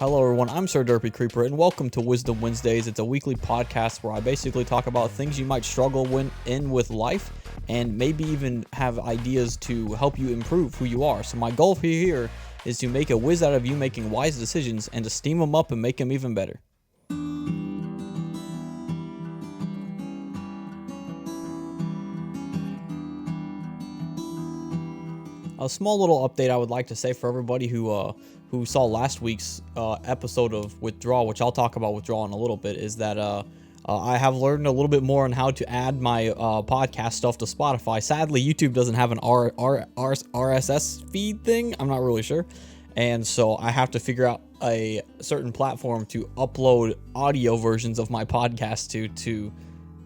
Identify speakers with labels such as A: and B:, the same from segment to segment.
A: Hello everyone, I'm Sir Derpy Creeper, and welcome to WhizDum Wednesdays. It's a weekly podcast where I basically talk about things you might struggle with life, and maybe even have ideas to help you improve who you are. So my goal for you here is to make a whiz out of you making wise decisions, and to steam them up and make them even better. A small little update I would like to say for everybody who saw last week's episode of Withdrawal, which I'll talk about Withdrawal in a little bit, is that I have learned a little bit more on how to add my podcast stuff to Spotify. Sadly, YouTube doesn't have an RSS feed thing. I'm not really sure. And so I have to figure out a certain platform to upload audio versions of my podcast to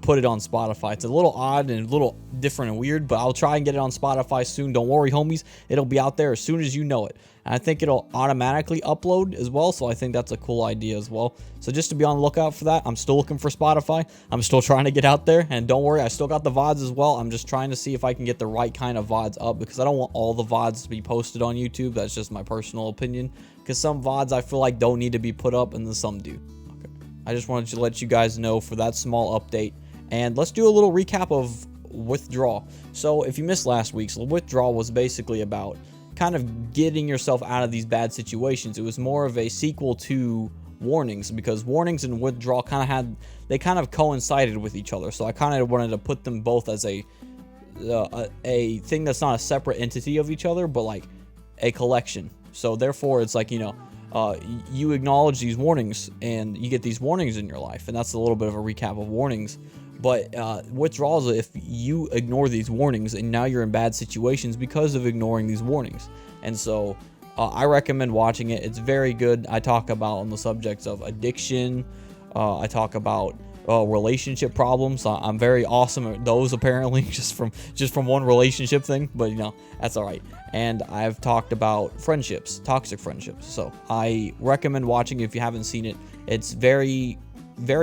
A: put it on Spotify. It's a little odd and a little different and weird, but I'll try and get it on Spotify soon. Don't worry, homies. It'll be out there as soon as you know it. And I think it'll automatically upload as well, so I think that's a cool idea as well. So just to be on the lookout for that. I'm still looking for Spotify. I'm still trying to get out there, and don't worry, I still got the VODs as well. I'm just trying to see if I can get the right kind of VODs up, because I don't want all the VODs to be posted on YouTube. That's just my personal opinion, because some VODs I feel like don't need to be put up, and then some do. Okay. I just wanted to let you guys know for that small update. And let's do a little recap of Withdrawal. So if you missed last week's, Withdrawal was basically about kind of getting yourself out of these bad situations. It was more of a sequel to Warnings, because Warnings and Withdrawal kind of coincided with each other. So I kind of wanted to put them both as a thing that's not a separate entity of each other, but like a collection. So therefore, it's like, you acknowledge these warnings and you get these warnings in your life, and that's a little bit of a recap of Warnings. But Withdrawals, if you ignore these warnings and now you're in bad situations because of ignoring these warnings. And so I recommend watching it. It's very good. I talk about on the subjects of addiction. I talk about relationship problems. I'm very awesome at those, apparently, just from one relationship thing, but that's all right. And I've talked about friendships, toxic friendships. So I recommend watching it if you haven't seen it. It's very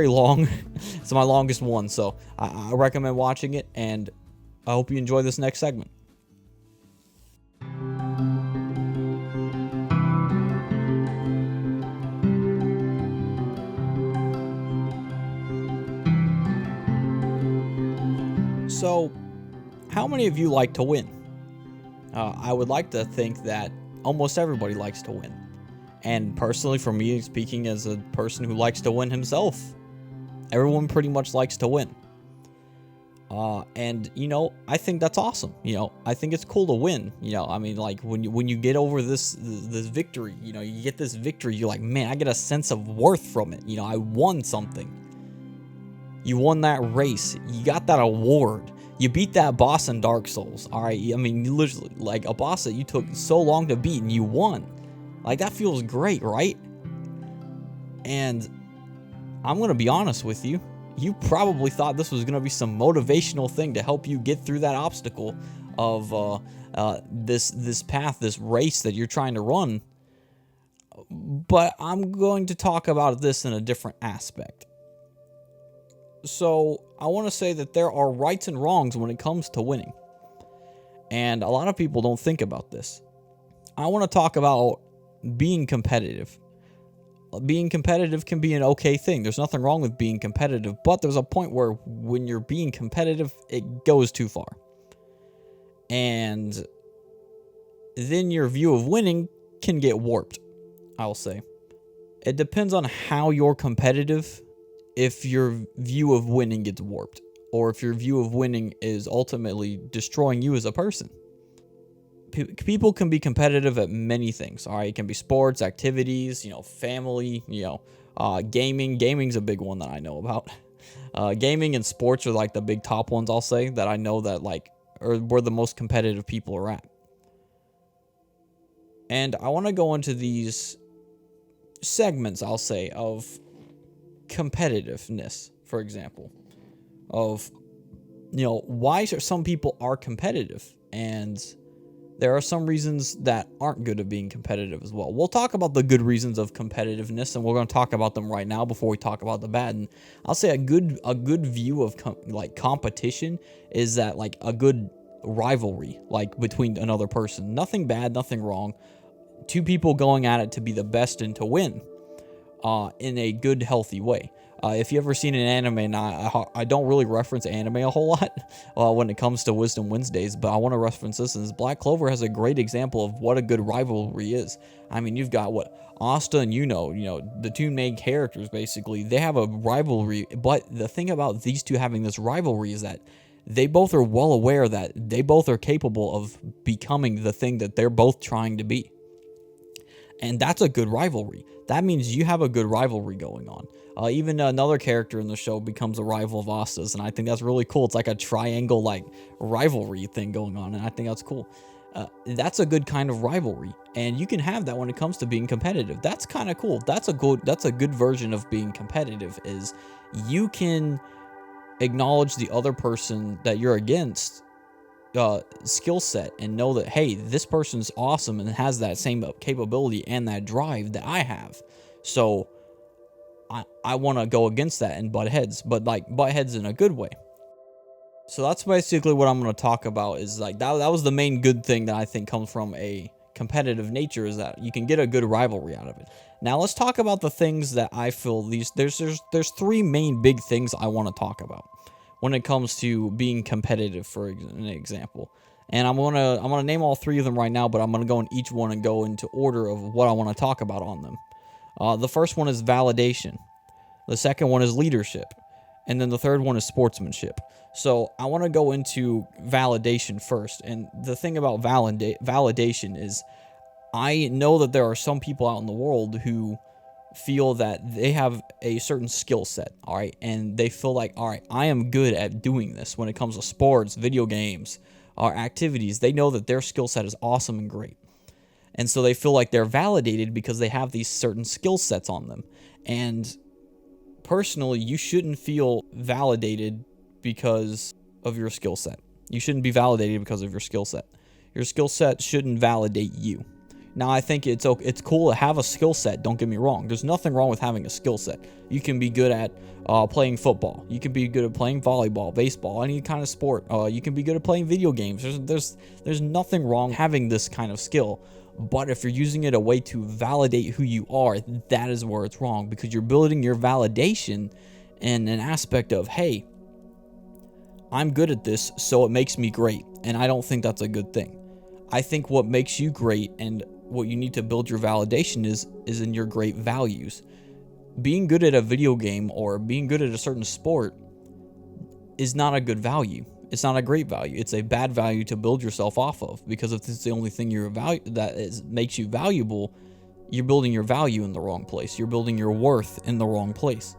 A: long. It's my longest one, so I recommend watching it, and I hope you enjoy this next segment. So, how many of you like to win? I would like to think that almost everybody likes to win. And personally, for me, speaking as a person who likes to win himself, everyone pretty much likes to win. And I think that's awesome. I think it's cool to win. I mean, like when you get over this victory, you get this victory, you're like, man, I get a sense of worth from it. I won something. You won that race. You got that award. You beat that boss in Dark Souls. All right. I mean, literally, like a boss that you took so long to beat and you won. Like, that feels great, right? And I'm going to be honest with you. You probably thought this was going to be some motivational thing to help you get through that obstacle of this path, this race that you're trying to run. But I'm going to talk about this in a different aspect. So I want to say that there are rights and wrongs when it comes to winning. And a lot of people don't think about this. I want to talk about being competitive. Being competitive can be an okay thing. There's nothing wrong with being competitive, but there's a point where when you're being competitive, it goes too far. And then your view of winning can get warped, I'll say. It depends on how you're competitive if your view of winning gets warped, or if your view of winning is ultimately destroying you as a person. People can be competitive at many things. All right, it can be sports, activities, family, gaming. Gaming's a big one that I know about. Gaming and sports are like the big top ones, I'll say, that I know that are where the most competitive people are at. And I want to go into these segments, I'll say, of competitiveness, for example, of why some people are competitive, and there are some reasons that aren't good at being competitive as well. We'll talk about the good reasons of competitiveness, and we're going to talk about them right now before we talk about the bad. And I'll say a good view of competition is that like a good rivalry, like between another person. Nothing bad, nothing wrong. Two people going at it to be the best and to win. in a good, healthy way. If you ever seen an anime, and I don't really reference anime a whole lot when it comes to WhizDum Wednesdays, but I want to reference this, and Black Clover has a great example of what a good rivalry is. I mean, you've got Asta and the two main characters, basically, they have a rivalry, but the thing about these two having this rivalry is that they both are well aware that they both are capable of becoming the thing that they're both trying to be. And that's a good rivalry. That means you have a good rivalry going on. Even another character in the show becomes a rival of Asta's, and I think that's really cool. It's like a triangle rivalry thing going on, and I think that's cool. That's a good kind of rivalry, and you can have that when it comes to being competitive. That's kind of cool. That's a good version of being competitive, is you can acknowledge the other person that you're against skill set and know that, hey, this person's awesome and has that same capability and that drive that I have. So I want to go against that and butt heads, but butt heads in a good way. So that's basically what I'm going to talk about, is that was the main good thing that I think comes from a competitive nature, is that you can get a good rivalry out of it. Now let's talk about the things that I feel there's three main big things I want to talk about when it comes to being competitive, for an example. And I'm gonna name all three of them right now, but I'm gonna go in each one and go into order of what I want to talk about on them. The first one is validation. The second one is leadership. And then the third one is sportsmanship. So I want to go into validation first. And the thing about validation is, I know that there are some people out in the world who feel that they have a certain skill set, all right? And they feel like, all right, I am good at doing this when it comes to sports, video games, or activities. They know that their skill set is awesome and great. And so they feel like they're validated because they have these certain skill sets on them. And personally, you shouldn't feel validated because of your skill set. You shouldn't be validated because of your skill set. Your skill set shouldn't validate you. Now, I think it's cool to have a skill set, don't get me wrong. There's nothing wrong with having a skill set. You can be good at playing football. You can be good at playing volleyball, baseball, any kind of sport. You can be good at playing video games. There's nothing wrong having this kind of skill. But if you're using it a way to validate who you are, that is where it's wrong, because you're building your validation in an aspect of, hey, I'm good at this, so it makes me great. And I don't think that's a good thing. I think what makes you great and what you need to build your validation is in your great values. Being good at a video game or being good at a certain sport is not a good value. It's not a great value. It's a bad value to build yourself off of, because if it's the only thing makes you valuable, you're building your value in the wrong place. You're building your worth in the wrong place.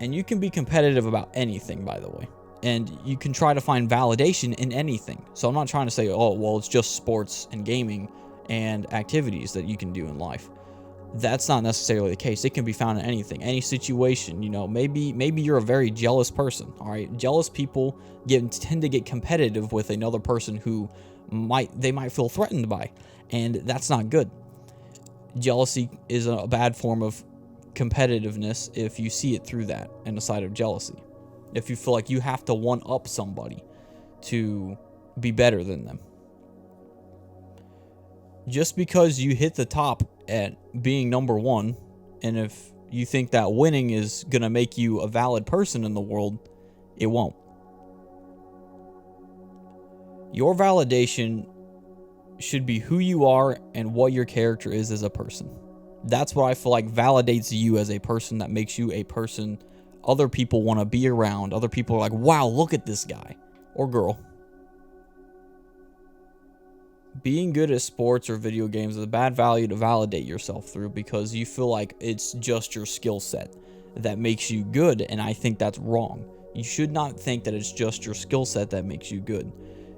A: And you can be competitive about anything, by the way. And you can try to find validation in anything. So I'm not trying to say, oh, well, it's just sports and gaming and activities that you can do in life. That's not necessarily the case. It can be found in anything, any situation. Maybe you're a very jealous person. All right, jealous people tend to get competitive with another person who they might feel threatened by, and that's not good. Jealousy is a bad form of competitiveness if you see it through that and the side of jealousy. If you feel like you have to one up somebody to be better than them. Just because you hit the top at being number one, and if you think that winning is going to make you a valid person in the world, it won't. Your validation should be who you are and what your character is as a person. That's what I feel like validates you as a person, that makes you a person other people want to be around. Other people are like, wow, look at this guy or girl. Being good at sports or video games is a bad value to validate yourself through, because you feel like it's just your skill set that makes you good, and I think that's wrong. You should not think that it's just your skill set that makes you good,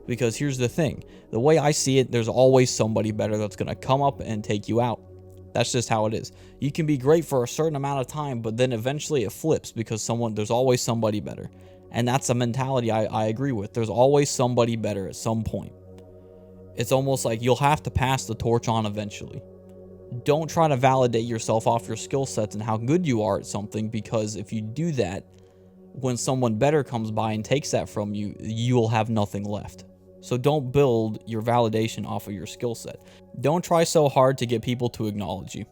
A: because here's the thing. The way I see it, there's always somebody better that's going to come up and take you out. That's just how it is. You can be great for a certain amount of time, but then eventually it flips, because there's always somebody better. And that's a mentality I agree with. There's always somebody better at some point. It's almost like you'll have to pass the torch on eventually. Don't try to validate yourself off your skill sets and how good you are at something, because if you do that, when someone better comes by and takes that from you, you will have nothing left. So don't build your validation off of your skill set. Don't try so hard to get people to acknowledge you.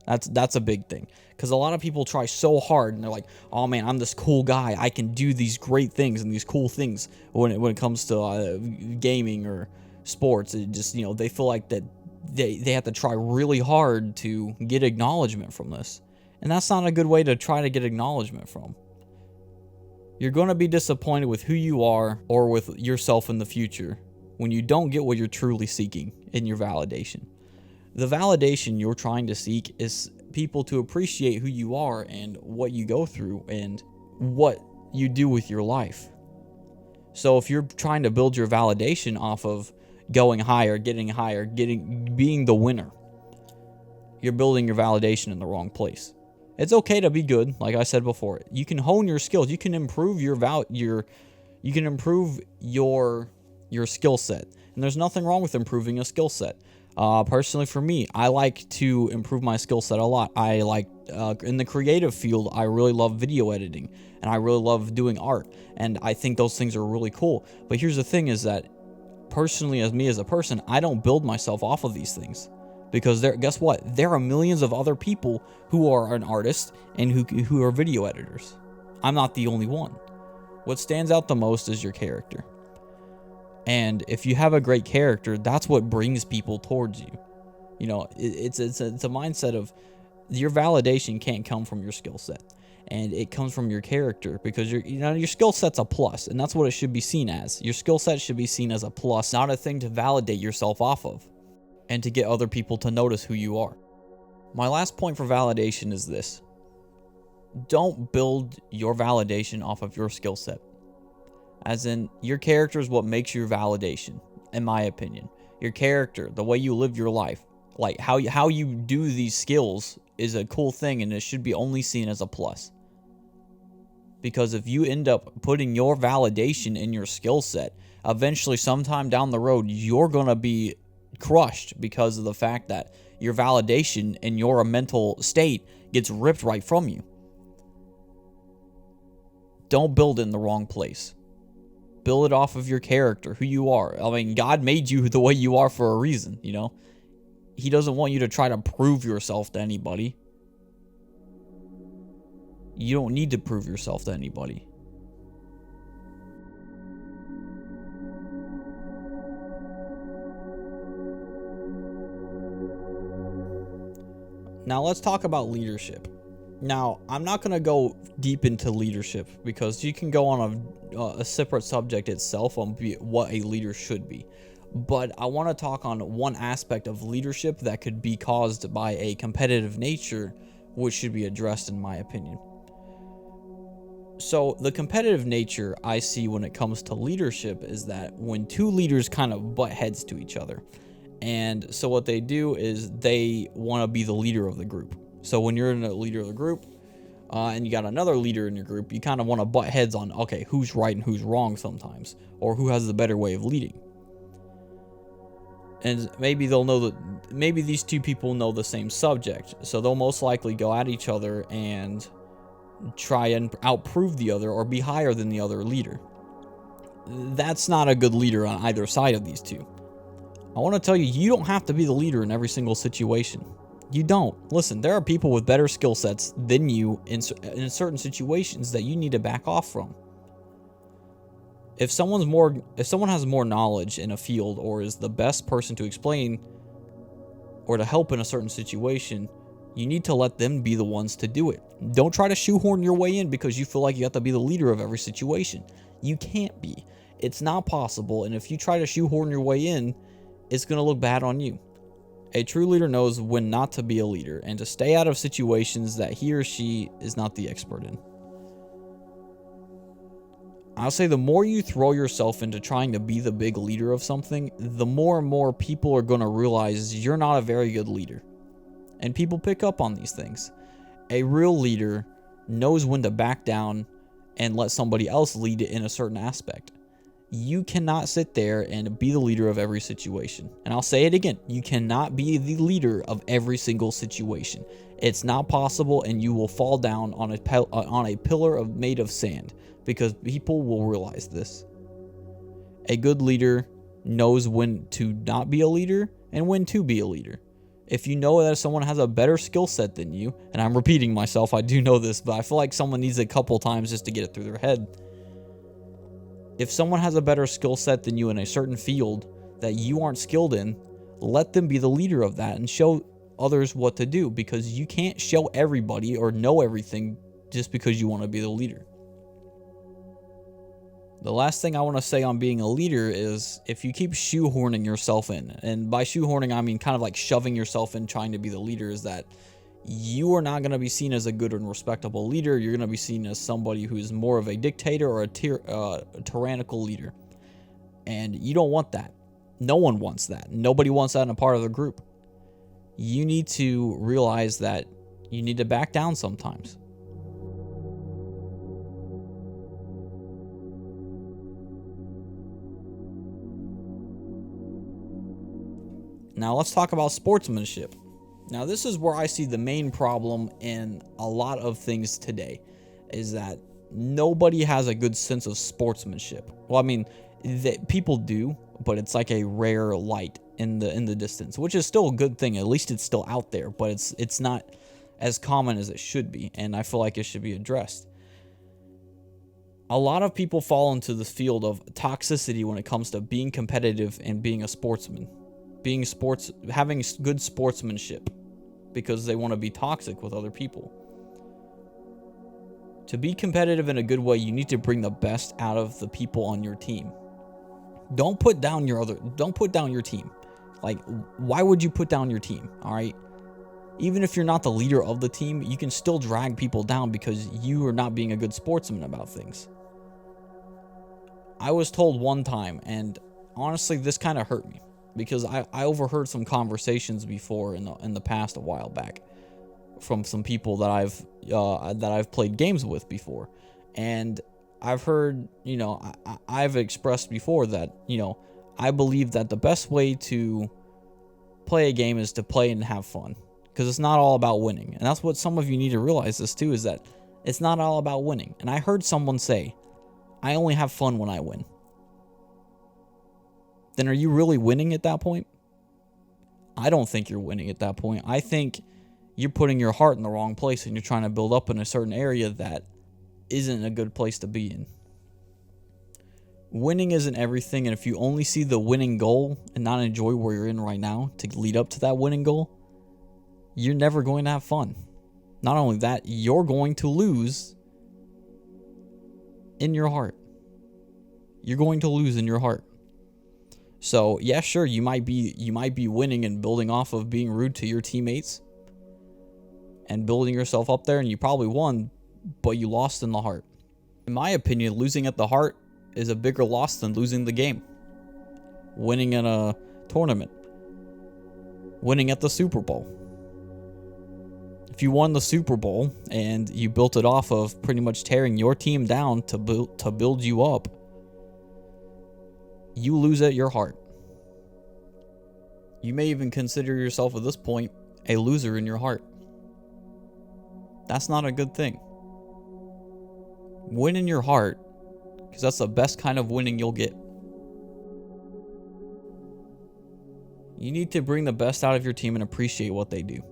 A: That's a big thing, because a lot of people try so hard and they're like, oh man, I'm this cool guy, I can do these great things and these cool things when it comes to gaming or sports. It just, they feel like that they have to try really hard to get acknowledgement from this, and that's not a good way to try to get acknowledgement from. You're going to be disappointed with who you are or with yourself in the future when you don't get what you're truly seeking in your validation. The validation you're trying to seek is people to appreciate who you are and what you go through and what you do with your life. So if you're trying to build your validation off of going higher, being the winner, you're building your validation in the wrong place. It's okay to be good, like I said before. You can hone your skills. You can improve your skill set, and there's nothing wrong with improving a skill set. Personally, for me, I like to improve my skill set a lot. I like in the creative field, I really love video editing, and I really love doing art, and I think those things are really cool. But here's the thing: is that personally, as me as a person, I don't build myself off of these things. Because guess what? There are millions of other people who are an artist and who are video editors. I'm not the only one. What stands out the most is your character. And if you have a great character, that's what brings people towards you. It's a mindset of your validation can't come from your skill set, and it comes from your character, because your skill set's a plus, and that's what it should be seen as. Your skill set should be seen as a plus, not a thing to validate yourself off of, and to get other people to notice who you are. My last point for validation is this: don't build your validation off of your skill set. As in, your character is what makes your validation, in my opinion. Your character, the way you live your life, like how you do these skills is a cool thing, and it should be only seen as a plus. Because if you end up putting your validation in your skill set, eventually sometime down the road, you're going to be crushed because of the fact that your validation and your mental state gets ripped right from you. Don't build in the wrong place. Build it off of your character, who you are. I mean, God made you the way you are for a reason, He doesn't want you to try to prove yourself to anybody. You don't need to prove yourself to anybody. Now let's talk about leadership. Now, I'm not going to go deep into leadership, because you can go on a separate subject itself on what a leader should be. But I want to talk on one aspect of leadership that could be caused by a competitive nature, which should be addressed, in my opinion. So the competitive nature I see when it comes to leadership is that when two leaders kind of butt heads to each other. And so what they do is they want to be the leader of the group. So when you're in a leader of the group, and you got another leader in your group, you kind of want to butt heads on, okay, who's right and who's wrong sometimes, or who has the better way of leading. And maybe maybe these two people know the same subject, so they'll most likely go at each other and try and outprove the other or be higher than the other leader. That's not a good leader on either side of these two. I want to tell you, you don't have to be the leader in every single situation. You don't. Listen, there are people with better skill sets than you in certain situations that you need to back off from. If someone has more knowledge in a field, or is the best person to explain or to help in a certain situation, you need to let them be the ones to do it. Don't try to shoehorn your way in because you feel like you have to be the leader of every situation. You can't be. It's not possible, and if you try to shoehorn your way in, it's going to look bad on you. A true leader knows when not to be a leader and to stay out of situations that he or she is not the expert in. I'll say the more you throw yourself into trying to be the big leader of something, the more and more people are going to realize you're not a very good leader. And people pick up on these things. A real leader knows when to back down and let somebody else lead it in a certain aspect. You cannot sit there and be the leader of every situation. And I'll say it again, you cannot be the leader of every single situation. It's not possible, and you will fall down on a pillar made of sand, because people will realize this. A good leader knows when to not be a leader and when to be a leader. If you know that someone has a better skill set than you, and I'm repeating myself, I do know this, but I feel like someone needs a couple times just to get it through their head. If someone has a better skill set than you in a certain field that you aren't skilled in, let them be the leader of that and show others what to do, because you can't show everybody or know everything just because you want to be the leader. The last thing I want to say on being a leader is if you keep shoehorning yourself in, and by shoehorning I mean kind of like shoving yourself in trying to be the leader, is that you are not going to be seen as a good and respectable leader. You're going to be seen as somebody who's more of a dictator or a tyrannical leader. And you don't want that. No one wants that. Nobody wants that in a part of the group. You need to realize that you need to back down sometimes. Now let's talk about sportsmanship. Now this is where I see the main problem in a lot of things today, is that nobody has a good sense of sportsmanship. Well, I mean, people do, but it's like a rare light in the distance, which is still a good thing. At least it's still out there, but it's not as common as it should be, and I feel like it should be addressed. A lot of people fall into the field of toxicity when it comes to being competitive and being a sportsman. Having good sportsmanship, because they want to be toxic with other people. To be competitive in a good way, you need to bring the best out of the people on your team. Don't put down your team. Like, why would you put down your team? All right. Even if you're not the leader of the team, you can still drag people down because you are not being a good sportsman about things. I was told one time, and honestly, this kind of hurt me, because I overheard some conversations before in the past a while back from some people that I've played games with before, and I've heard, I've expressed before that, I believe that the best way to play a game is to play and have fun, because it's not all about winning. And that's what some of you need to realize this too, is that it's not all about winning. And I heard someone say, I only have fun when I win. Then are you really winning at that point? I don't think you're winning at that point. I think you're putting your heart in the wrong place, and you're trying to build up in a certain area that isn't a good place to be in. Winning isn't everything, and if you only see the winning goal and not enjoy where you're in right now to lead up to that winning goal, you're never going to have fun. Not only that, you're going to lose in your heart. You're going to lose in your heart. So, yeah, sure, you might be winning and building off of being rude to your teammates and building yourself up there, and you probably won, but you lost in the heart. In my opinion, losing at the heart is a bigger loss than losing the game. Winning in a tournament. Winning at the Super Bowl. If you won the Super Bowl and you built it off of pretty much tearing your team down to build you up, you lose at your heart. You may even consider yourself at this point a loser in your heart. That's not a good thing. Win in your heart, because that's the best kind of winning you'll get. You need to bring the best out of your team and appreciate what they do.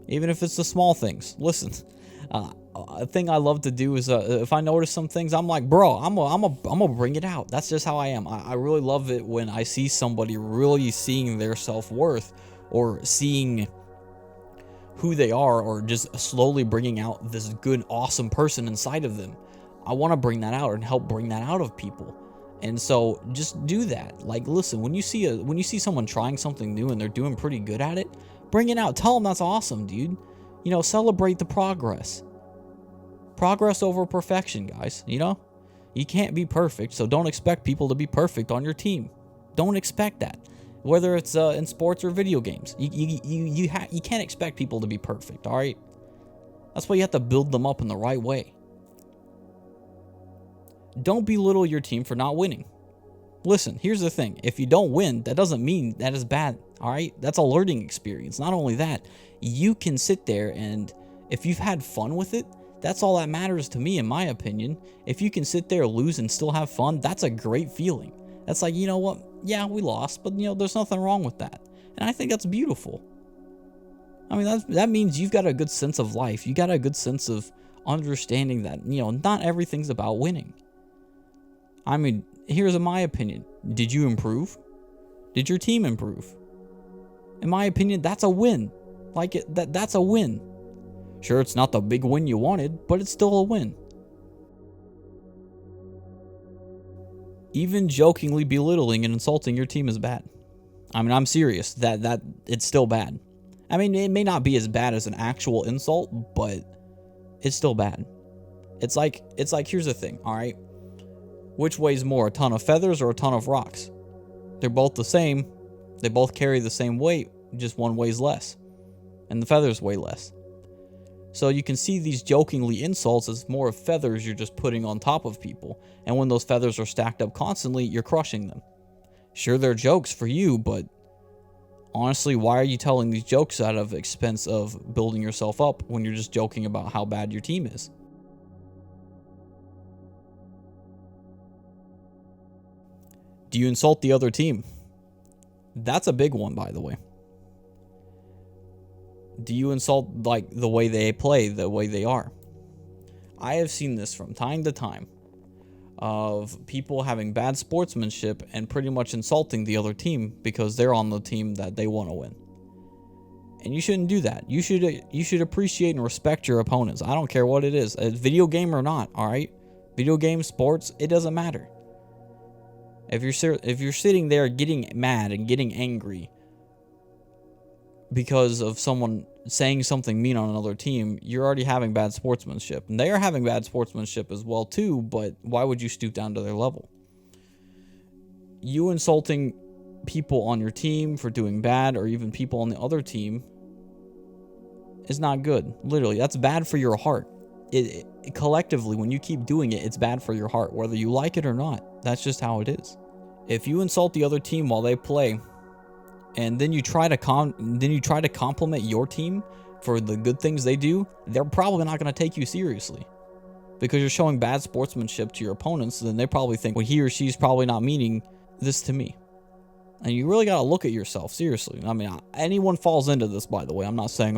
A: Even if it's the small things. Listen, a thing I love to do is if I notice some things, I'm like, bro, I'm gonna bring it out. That's just how I am. I really love it when I see somebody really seeing their self-worth, or seeing who they are, or just slowly bringing out this good, awesome person inside of them. I want to bring that out and help bring that out of people. And so just do that. Like, listen, when you see someone trying something new and they're doing pretty good at it, bring it out. Tell them that's awesome, dude. Celebrate the progress. Progress over perfection, guys. You can't be perfect, so don't expect people to be perfect on your team. Don't expect that. Whether it's in sports or video games, you can't expect people to be perfect. All right, that's why you have to build them up in the right way. Don't belittle your team for not winning. Listen, here's the thing. If you don't win, that doesn't mean that is bad, all right? That's a learning experience. Not only that, you can sit there, and if you've had fun with it, that's all that matters to me, in my opinion. If you can sit there, lose, and still have fun, that's a great feeling. That's like, you know what? Yeah, we lost, but, there's nothing wrong with that. And I think that's beautiful. I mean, that means you've got a good sense of life. You got a good sense of understanding that, not everything's about winning. I mean, here's my opinion. Did you improve? Did your team improve? In my opinion, that's a win. That's a win. Sure, it's not the big win you wanted, but it's still a win. Even jokingly belittling and insulting your team is bad. I mean, I'm serious. That it's still bad. I mean, it may not be as bad as an actual insult, but it's still bad. It's like here's the thing, all right? Which weighs more, a ton of feathers or a ton of rocks? They're both the same. They both carry the same weight, just one weighs less. And the feathers weigh less. So you can see these jokingly insults as more of feathers you're just putting on top of people. And when those feathers are stacked up constantly, you're crushing them. Sure, they're jokes for you, but honestly, why are you telling these jokes out of expense of building yourself up when you're just joking about how bad your team is? Do you insult the other team? That's a big one, by the way. Do you insult the way they play, the way they are? I have seen this from time to time of people having bad sportsmanship and pretty much insulting the other team because they're on the team that they want to win. And you shouldn't do that. You should appreciate and respect your opponents. I don't care what it is, a video game or not, all right? Video game, sports, it doesn't matter. If you're sitting there getting mad and getting angry because of someone saying something mean on another team, you're already having bad sportsmanship. And they are having bad sportsmanship as well too, but why would you stoop down to their level? You insulting people on your team for doing bad, or even people on the other team, is not good. Literally, that's bad for your heart. Collectively, when you keep doing it, it's bad for your heart, whether you like it or not. That's just how it is. If you insult the other team while they play, and then you try to compliment your team for the good things they do, they're probably not going to take you seriously because you're showing bad sportsmanship to your opponents. Then they probably think, well, he or she's probably not meaning this to me. And you really got to look at yourself seriously. I mean, anyone falls into this, by the way. I'm not saying,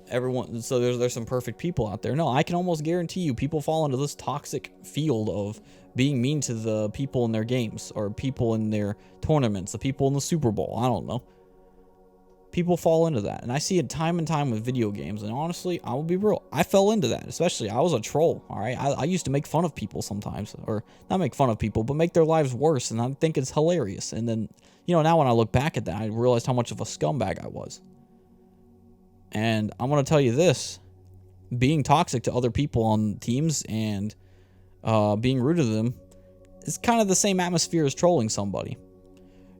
A: everyone. So there's some perfect people out there. No, I can almost guarantee you, people fall into this toxic field of being mean to the people in their games or people in their tournaments, the people in the Super Bowl. I don't know. People fall into that, and I see it time and time with video games. And honestly, I will be real, I fell into that. Especially, I was a troll. All right, I used to make fun of people sometimes, or not make fun of people, but make their lives worse. And I think it's hilarious. And then, now when I look back at that, I realized how much of a scumbag I was. And I'm gonna tell you this: being toxic to other people on teams and being rude to them is kind of the same atmosphere as trolling somebody.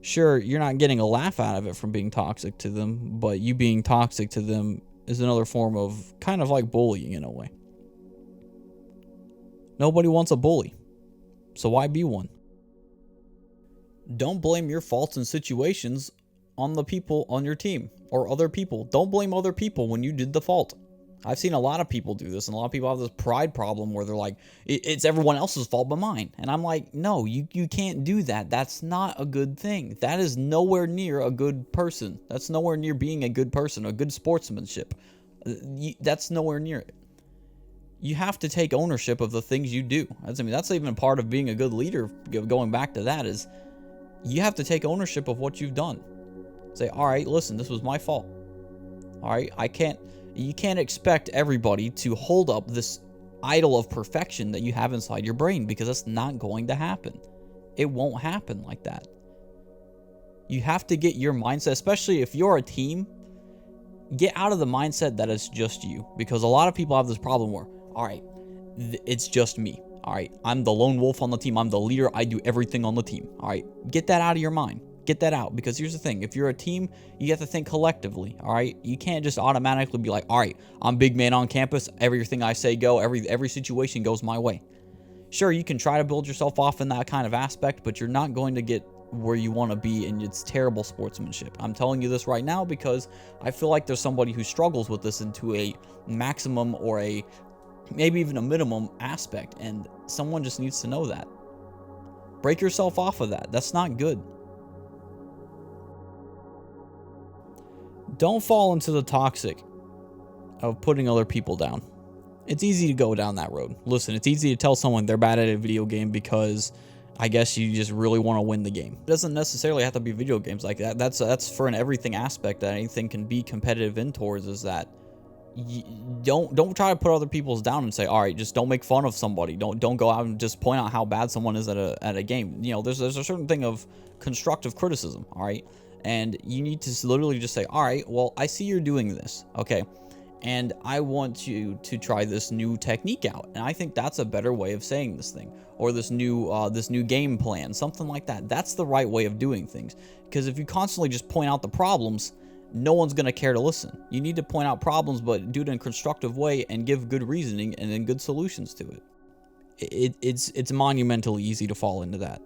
A: Sure, you're not getting a laugh out of it from being toxic to them, but you being toxic to them is another form of kind of like bullying in a way. Nobody wants a bully, so why be one? Don't blame your faults and situations on the people on your team or other people. Don't blame other people when you did the fault. I've seen a lot of people do this, and a lot of people have this pride problem where they're like, it's everyone else's fault but mine. And I'm like, no, you can't do that. That's not a good thing. That is nowhere near a good person. That's nowhere near being a good person, a good sportsmanship. That's nowhere near it. You have to take ownership of the things you do. That's even a part of being a good leader. Going back to that is, you have to take ownership of what you've done. Say, all right, listen, this was my fault. All right, you can't expect everybody to hold up this idol of perfection that you have inside your brain, because that's not going to happen. It won't happen like that. You have to get your mindset, especially if you're a team, get out of the mindset that it's just you, because a lot of people have this problem where, all right, it's just me. All right, I'm the lone wolf on the team. I'm the leader. I do everything on the team. All right, get that out of your mind. Get that out, because here's the thing. If you're a team, you have to think collectively, all right? You can't just automatically be like, all right, I'm big man on campus. Everything I say go. Every situation goes my way. Sure, you can try to build yourself off in that kind of aspect, but you're not going to get where you want to be, and it's terrible sportsmanship. I'm telling you this right now because I feel like there's somebody who struggles with this into a maximum or a maybe even a minimum aspect, and someone just needs to know that. Break yourself off of that. That's not good. Don't fall into the toxic of putting other people down. It's easy to go down that road. Listen, it's easy to tell someone they're bad at a video game because I guess you just really want to win the game. It doesn't necessarily have to be video games like that. That's for an everything aspect that anything can be competitive in towards, is that don't try to put other people's down and say, all right, just don't make fun of somebody. Don't go out and just point out how bad someone is at a game. You know, there's a certain thing of constructive criticism, all right? And you need to literally just say, all right, well, I see you're doing this, okay? And I want you to try this new technique out. And I think that's a better way of saying this thing. Or this new game plan, something like that. That's the right way of doing things. Because if you constantly just point out the problems, no one's going to care to listen. You need to point out problems, but do it in a constructive way and give good reasoning and then good solutions to it. It's monumentally easy to fall into that.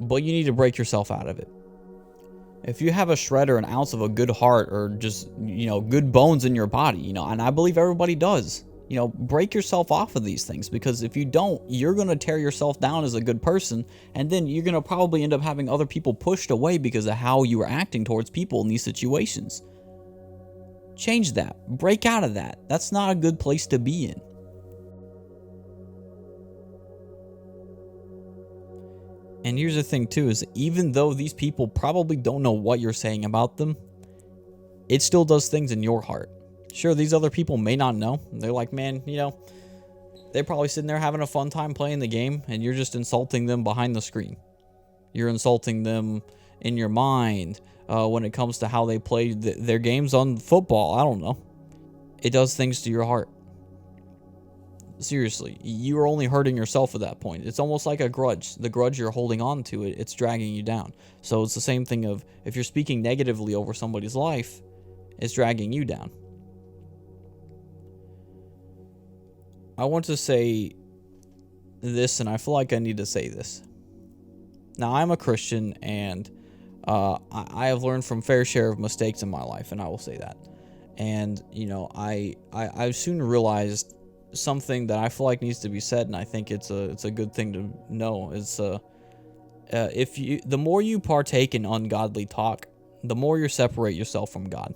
A: But you need to break yourself out of it. If you have a shred or an ounce of a good heart, or just, you know, good bones in your body, you know, and I believe everybody does, you know, break yourself off of these things, because if you don't, you're going to tear yourself down as a good person, and then you're going to probably end up having other people pushed away because of how you were acting towards people in these situations. Change that. Break out of that. That's not a good place to be in. And here's the thing too, is even though these people probably don't know what you're saying about them, it still does things in your heart. Sure, these other people may not know. They're like, man, you know, they're probably sitting there having a fun time playing the game, and you're just insulting them behind the screen. You're insulting them in your mind when it comes to how they play their games on football. I don't know. It does things to your heart. Seriously, you're only hurting yourself at that point. It's almost like a grudge. The grudge you're holding on to, it's dragging you down. So it's the same thing of, if you're speaking negatively over somebody's life, it's dragging you down. I want to say this, and I feel like I need to say this. Now, I'm a Christian, and I have learned from fair share of mistakes in my life, and I will say that. And, you know, I've soon realized something that I feel like needs to be said, and I think it's a good thing to know. It's the more you partake in ungodly talk, the more you separate yourself from God.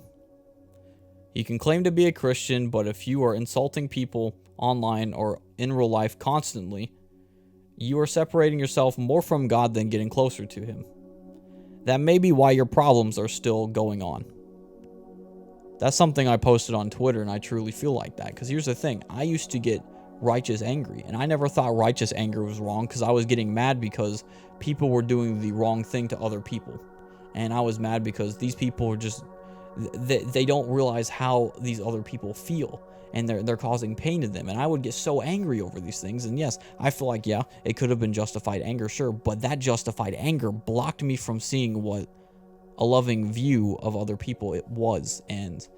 A: You can claim to be a Christian, but if you are insulting people online or in real life constantly, you are separating yourself more from God than getting closer to Him. That may be why your problems are still going on. That's something I posted on Twitter, and I truly feel like that. Because here's the thing. I used to get righteous angry, and I never thought righteous anger was wrong, because I was getting mad because people were doing the wrong thing to other people. And I was mad because these people are just, they don't realize how these other people feel, and they're causing pain to them. And I would get so angry over these things. And yes, I feel like, yeah, it could have been justified anger, sure, but that justified anger blocked me from seeing what a loving view of other people it was. And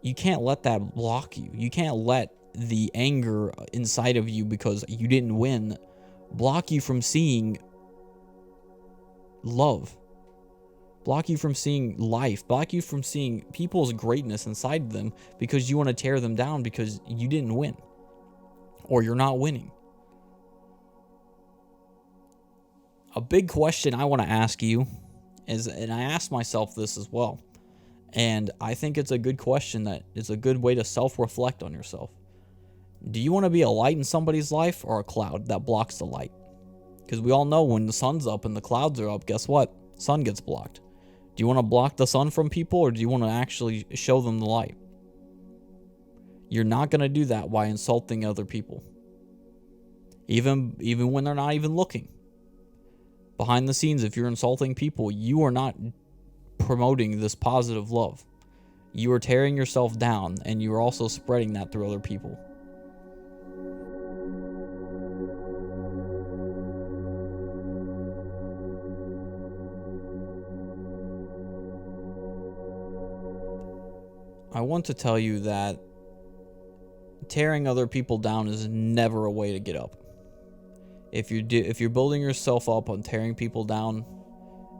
A: you can't let that block you. You can't let the anger inside of you because you didn't win block you from seeing love, block you from seeing life, block you from seeing people's greatness inside them, because you want to tear them down because you didn't win, or you're not winning. A big question I want to ask you is, and I asked myself this as well, and I think it's a good question that is a good way to self-reflect on yourself. Do you want to be a light in somebody's life, or a cloud that blocks the light? Because we all know when the sun's up and the clouds are up, guess what? Sun gets blocked. Do you want to block the sun from people, or do you want to actually show them the light? You're not going to do that by insulting other people. Even when they're not even looking. Behind the scenes, if you're insulting people, you are not promoting this positive love. You are tearing yourself down, and you are also spreading that through other people. I want to tell you that tearing other people down is never a way to get up. If you're building yourself up on tearing people down,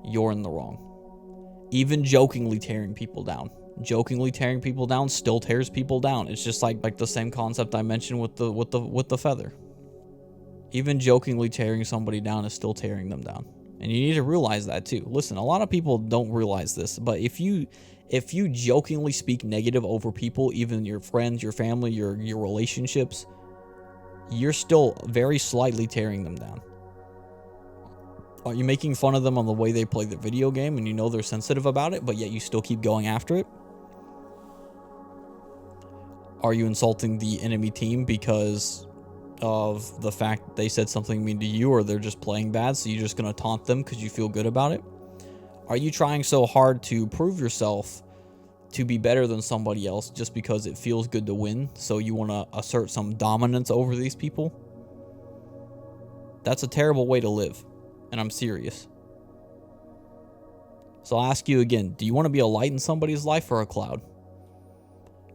A: you're in the wrong. Even jokingly tearing people down. Jokingly tearing people down still tears people down. It's just like the same concept I mentioned with the feather. Even jokingly tearing somebody down is still tearing them down. And you need to realize that too. Listen, a lot of people don't realize this, but if you jokingly speak negative over people, even your friends, your family, your relationships, you're still very slightly tearing them down. Are you making fun of them on the way they play the video game and you know they're sensitive about it, but yet you still keep going after it? Are you insulting the enemy team because of the fact they said something mean to you, or they're just playing bad, so you're just going to taunt them because you feel good about it? Are you trying so hard to prove yourself to be better than somebody else just because it feels good to win, so you want to assert some dominance over these people? That's a terrible way to live, and I'm serious. So I'll ask you again, do you want to be a light in somebody's life or a cloud?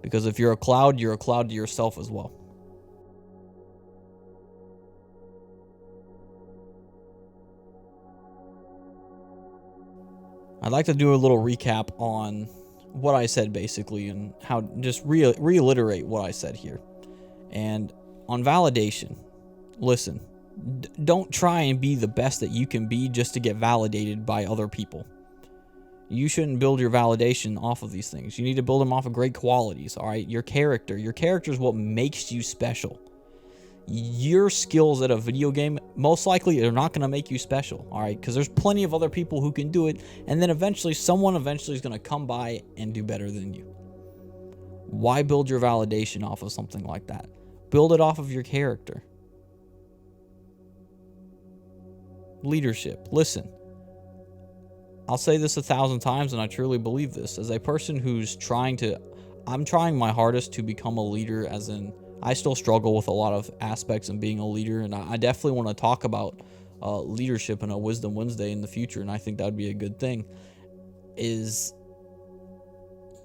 A: Because if you're a cloud to yourself as well. I'd like to do a little recap on what I said basically, and how just reiterate what I said here. And on validation, listen, don't try and be the best that you can be just to get validated by other people. You shouldn't build your validation off of these things. You need to build them off of great qualities, all right? Your character is what makes you special. Your skills at a video game most likely are not going to make you special, all right? Because there's plenty of other people who can do it, and then someone eventually is going to come by and do better than you. Why build your validation off of something like that? Build it off of your character. Leadership. Listen, I'll say this 1,000 times, and I truly believe this. As a person who's I'm trying my hardest to become a leader, as in, I still struggle with a lot of aspects in being a leader, and I definitely want to talk about leadership in a Wisdom Wednesday in the future, and I think that would be a good thing. Is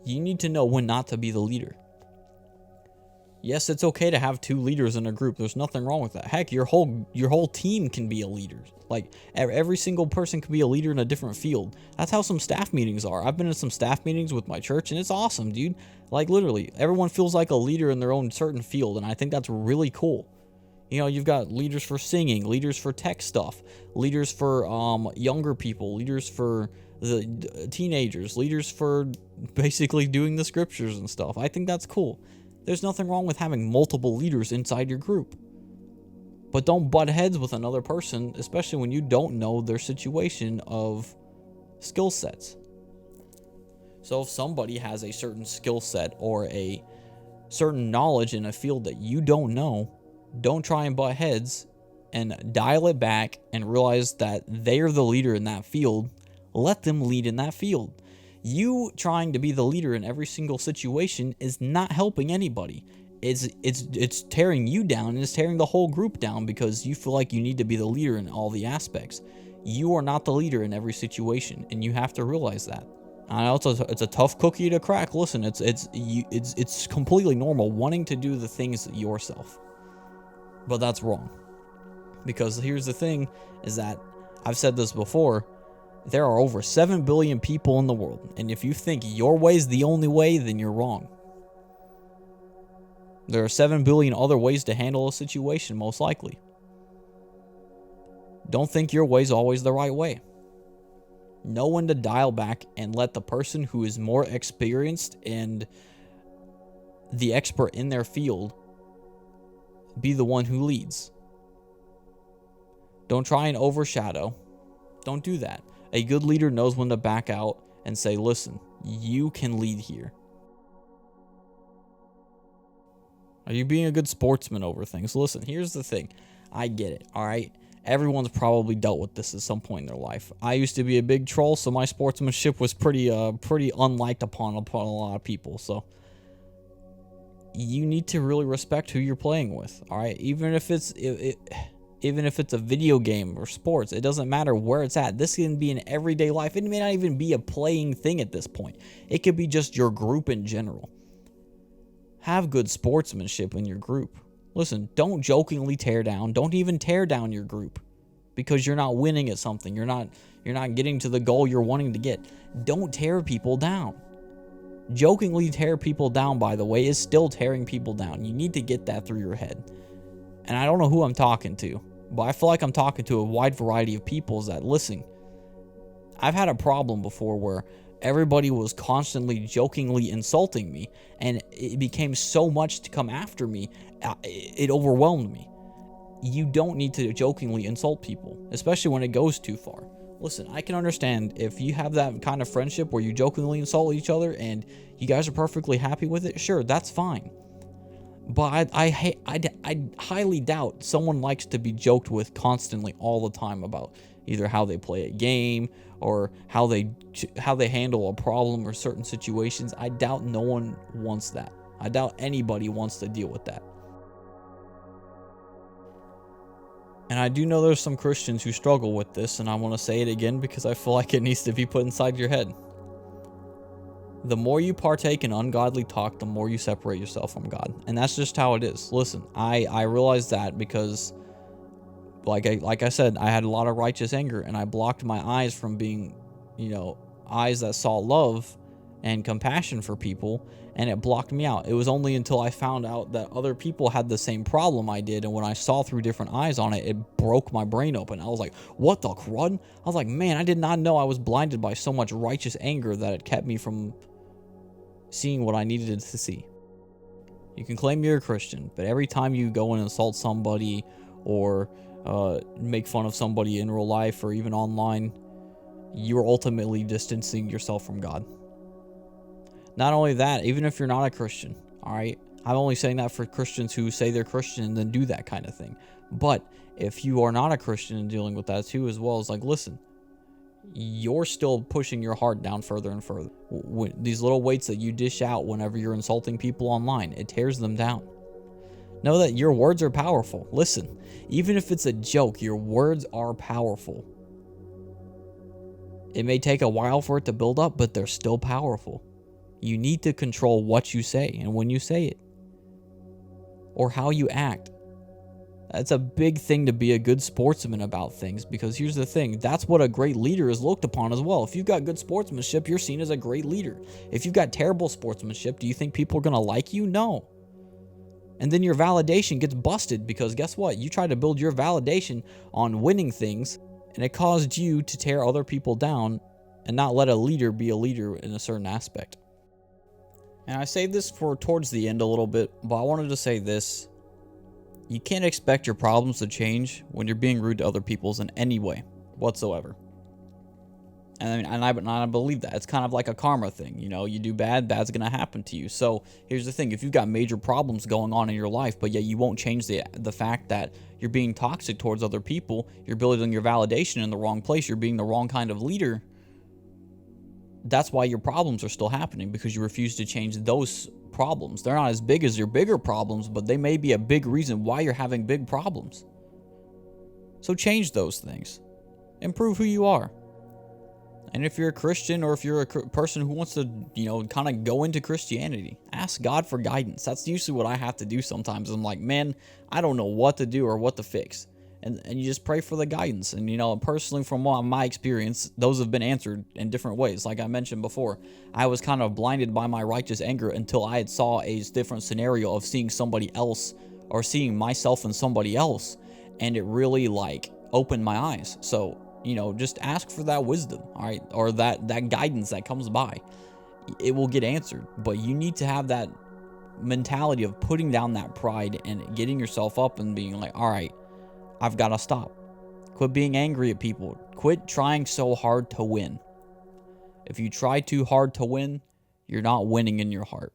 A: you need to know when not to be the leader. Yes, it's okay to have 2 leaders in a group. There's nothing wrong with that. Heck, your whole team can be a leader. Like, every single person can be a leader in a different field. That's how some staff meetings are. I've been in some staff meetings with my church, and it's awesome, dude. Like, literally, everyone feels like a leader in their own certain field, and I think that's really cool. You know, you've got leaders for singing, leaders for tech stuff, leaders for younger people, leaders for the teenagers, leaders for basically doing the scriptures and stuff. I think that's cool. There's nothing wrong with having multiple leaders inside your group. But don't butt heads with another person, especially when you don't know their situation of skill sets. So if somebody has a certain skill set or a certain knowledge in a field that you don't know, don't try and butt heads, and dial it back and realize that they're the leader in that field. Let them lead in that field. You trying to be the leader in every single situation is not helping anybody. It's tearing you down, and it's tearing the whole group down because you feel like you need to be the leader in all the aspects. You are not the leader in every situation, and you have to realize that. I know it's a tough cookie to crack. Listen, it's completely normal wanting to do the things yourself, but that's wrong. Because here's the thing: is that I've said this before. There are over 7 billion people in the world, and if you think your way is the only way, then you're wrong. There are 7 billion other ways to handle a situation, most likely. Don't think your way is always the right way. Know when to dial back and let the person who is more experienced and the expert in their field be the one who leads. Don't try and overshadow. Don't do that. A good leader knows when to back out and say, listen, you can lead here. Are you being a good sportsman over things? Listen, here's the thing. I get it, all right? Everyone's probably dealt with this at some point in their life. I used to be a big troll, so my sportsmanship was pretty unliked upon a lot of people. So you need to really respect who you're playing with, all right? Even if it's a video game or sports, it doesn't matter where it's at. This can be in everyday life. It may not even be a playing thing at this point. It could be just your group in general. Have good sportsmanship in your group. Listen, don't jokingly tear down. Don't even tear down your group because you're not winning at something. You're not getting to the goal you're wanting to get. Don't tear people down. Jokingly tear people down, by the way, is still tearing people down. You need to get that through your head. And I don't know who I'm talking to, but I feel like I'm talking to a wide variety of people. Is that, listen, I've had a problem before where everybody was constantly jokingly insulting me, and it became so much to come after me, it overwhelmed me. You don't need to jokingly insult people, especially when it goes too far. Listen, I can understand if you have that kind of friendship where you jokingly insult each other and you guys are perfectly happy with it, sure, that's fine. But I highly doubt someone likes to be joked with constantly all the time about either how they play a game or how they handle a problem or certain situations. I doubt no one wants that. I doubt anybody wants to deal with that. And I do know there's some Christians who struggle with this, and I want to say it again because I feel like it needs to be put inside your head. The more you partake in ungodly talk, the more you separate yourself from God. And that's just how it is. Listen, I realize that because, like I said, I had a lot of righteous anger, and I blocked my eyes from being, eyes that saw love and compassion for people, and it blocked me out. It was only until I found out that other people had the same problem I did, and when I saw through different eyes on it, it broke my brain open. I was like, what the crud? I was like, man, I did not know I was blinded by so much righteous anger that it kept me from seeing what I needed to see. You can claim you're a Christian, but every time you go and insult somebody or make fun of somebody in real life or even online, you're ultimately distancing yourself from God. Not only that, even if you're not a Christian, all right? I'm only saying that for Christians who say they're Christian and then do that kind of thing. But if you are not a Christian and dealing with that too, as well, as like, listen, you're still pushing your heart down further and further. These little weights that you dish out whenever you're insulting people online, it tears them down. Know that your words are powerful. Listen, even if it's a joke, your words are powerful. It may take a while for it to build up, but they're still powerful. You need to control what you say and when you say it, or how you act. That's a big thing to be a good sportsman about things, because here's the thing, that's what a great leader is looked upon as well. If you've got good sportsmanship, you're seen as a great leader. If you've got terrible sportsmanship, do you think people are going to like you? No. And then your validation gets busted, because guess what? You try to build your validation on winning things, and it caused you to tear other people down and not let a leader be a leader in a certain aspect. And I saved this for towards the end a little bit, but I wanted to say this. You can't expect your problems to change when you're being rude to other people in any way whatsoever. And I believe that. It's kind of like a karma thing. You do bad, bad's going to happen to you. So here's the thing. If you've got major problems going on in your life, but yet you won't change the fact that you're being toxic towards other people, you're building your validation in the wrong place, you're being the wrong kind of leader, that's why your problems are still happening, because you refuse to change those problems. They're not as big as your bigger problems, but they may be a big reason why you're having big problems. So change those things. Improve who you are. And if you're a Christian, or if you're a person who wants to, kind of go into Christianity, ask God for guidance. That's usually what I have to do sometimes. I'm like, man, I don't know what to do or what to fix. And you just pray for the guidance. And, personally, from my experience, those have been answered in different ways. Like I mentioned before, I was kind of blinded by my righteous anger until I had saw a different scenario of seeing somebody else, or seeing myself in somebody else. And it really, opened my eyes. So, just ask for that wisdom, all right? Or that guidance that comes by. It will get answered. But you need to have that mentality of putting down that pride and getting yourself up and being like, all right, I've got to stop. Quit being angry at people. Quit trying so hard to win. If you try too hard to win, you're not winning in your heart.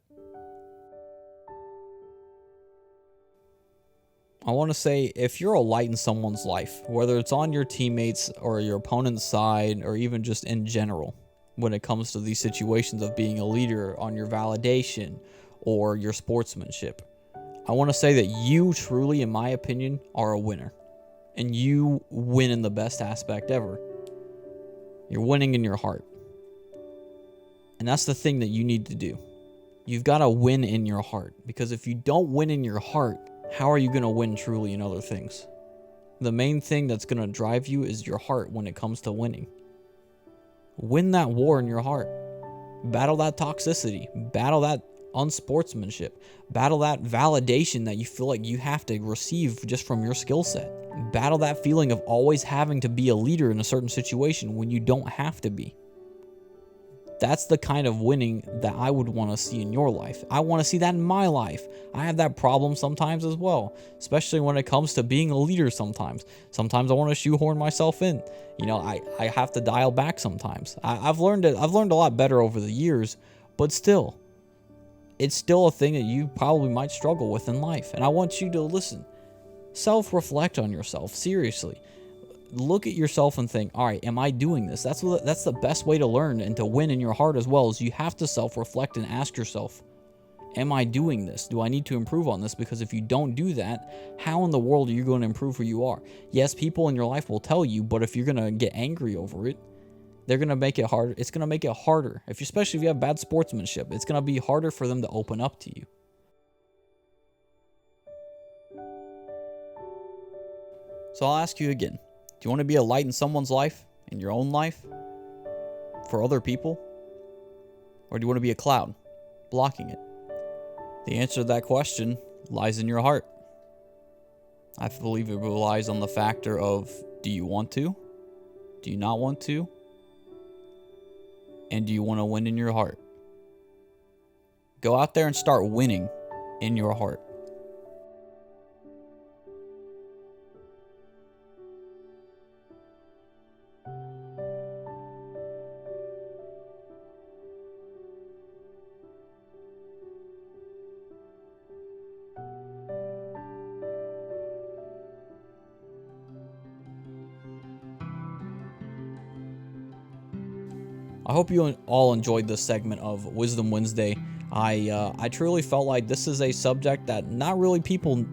A: I want to say, if you're a light in someone's life, whether it's on your teammates or your opponent's side, or even just in general, when it comes to these situations of being a leader on your validation or your sportsmanship, I want to say that you truly, in my opinion, are a winner. And you win in the best aspect ever. You're winning in your heart. And that's the thing that you need to do. You've got to win in your heart. Because if you don't win in your heart, how are you going to win truly in other things? The main thing that's going to drive you is your heart when it comes to winning. Win that war in your heart. Battle that toxicity. Battle that unsportsmanship. Battle that validation that you feel like you have to receive just from your skill set. Battle that feeling of always having to be a leader in a certain situation when you don't have to be. That's the kind of winning that I would want to see in your life. I want to see that in my life. I have that problem sometimes as well, especially when it comes to being a leader sometimes. Sometimes I want to shoehorn myself in. I have to dial back sometimes. I've learned a lot better over the years, but still, it's still a thing that you probably might struggle with in life. And I want you to listen. Self-reflect on yourself, seriously. Look at yourself and think, all right, am I doing this? That's the best way to learn and to win in your heart as well, is you have to self-reflect and ask yourself, am I doing this? Do I need to improve on this? Because if you don't do that, how in the world are you going to improve who you are? Yes, people in your life will tell you, but if you're going to get angry over it, they're going to make it harder. It's going to make it harder. Especially if you have bad sportsmanship, it's going to be harder for them to open up to you. So I'll ask you again. Do you want to be a light in someone's life, in your own life, for other people? Or do you want to be a cloud, blocking it? The answer to that question lies in your heart. I believe it relies on the factor of, do you want to? Do you not want to? And do you want to win in your heart? Go out there and start winning in your heart. I hope you all enjoyed this segment of Wisdom Wednesday. I truly felt like this is a subject that not really people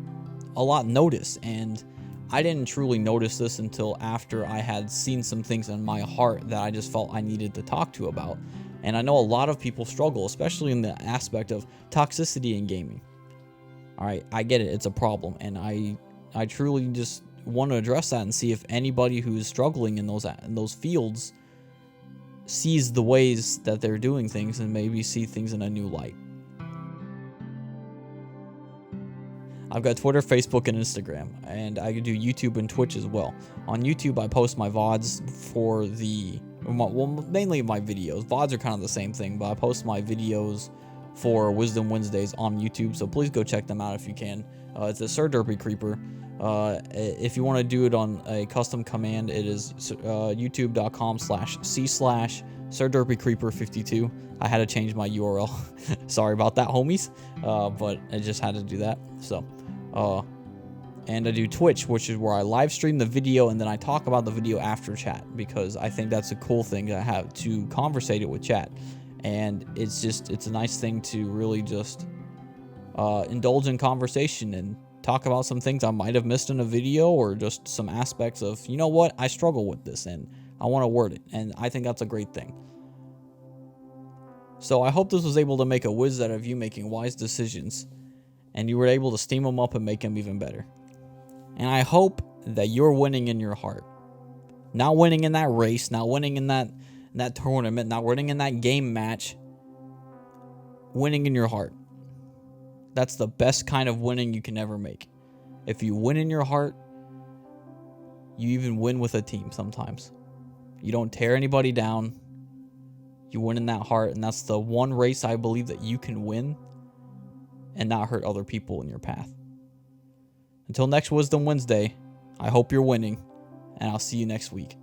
A: a lot notice, and I didn't truly notice this until after I had seen some things in my heart that I just felt I needed to talk to about. And I know a lot of people struggle, especially in the aspect of toxicity in gaming. All right, I get it, it's a problem, and I truly just want to address that and see if anybody who's struggling in those fields sees the ways that they're doing things and maybe see things in a new light. I've got Twitter, Facebook, and Instagram, and I do YouTube and Twitch as well. On YouTube, I post my VODs for mainly my videos. VODs are kind of the same thing, but I post my videos for Wisdom Wednesdays on YouTube, so please go check them out if you can. It's a Sir Derpy Creeper. If you want to do it on a custom command, it is youtube.com/c/SirDerpyCreeper52. I had to change my URL. Sorry about that, homies. But I just had to do that. So, and I do Twitch, which is where I live stream the video and then I talk about the video after chat, because I think that's a cool thing to have, to conversate it with chat. And it's a nice thing to really just indulge in conversation and talk about some things I might have missed in a video, or just some aspects of, you know what, I struggle with this and I want to word it, and I think that's a great thing. So I hope this was able to make a whiz out of you making wise decisions, and you were able to steam them up and make them even better. And I hope that you're winning in your heart. Not winning in that race, not winning in that tournament, not winning in that game match. Winning in your heart. That's the best kind of winning you can ever make. If you win in your heart, you even win with a team sometimes. You don't tear anybody down. You win in that heart, and that's the one race I believe that you can win and not hurt other people in your path. Until next Wisdom Wednesday, I hope you're winning, and I'll see you next week.